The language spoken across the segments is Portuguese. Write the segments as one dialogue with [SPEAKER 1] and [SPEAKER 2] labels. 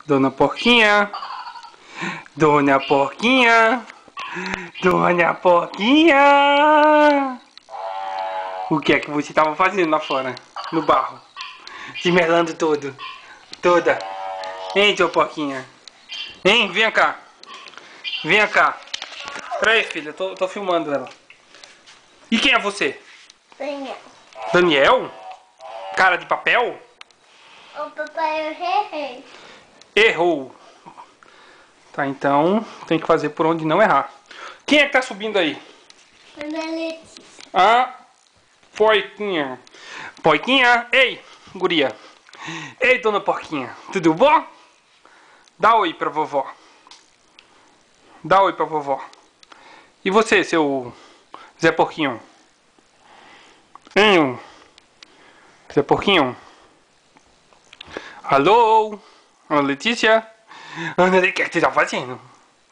[SPEAKER 1] Dona Porquinha. Dona Porquinha. Dona Porquinha. O que é que você estava fazendo lá fora? No barro. Se melando todo. Toda. Hein, tua Porquinha? Hein, vem cá. Vem cá. Peraí, filha, tô filmando ela. E quem é você?
[SPEAKER 2] Daniel.
[SPEAKER 1] Daniel? Cara de papel?
[SPEAKER 2] O papai eu errei.
[SPEAKER 1] Errou. Tá, então tem que fazer por onde não errar. Quem é que tá subindo aí? A Porquinha. Porquinha, ei, guria. Ei, dona Porquinha, tudo bom? Dá oi pra vovó. Dá oi pra vovó. E você, seu Zé Porquinho? Hein, Zé Porquinho? Alô? Ana Letícia? Ana, o que você tá fazendo?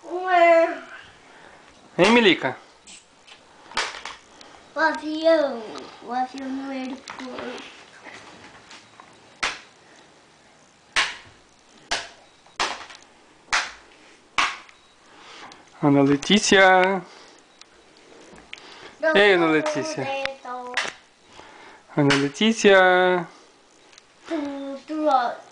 [SPEAKER 2] Ué.
[SPEAKER 1] Hein, Milica?
[SPEAKER 2] O avião no aeroporto.
[SPEAKER 1] Ana Letícia. Ei, Ana Letícia. Ana Letícia.
[SPEAKER 2] Tudo.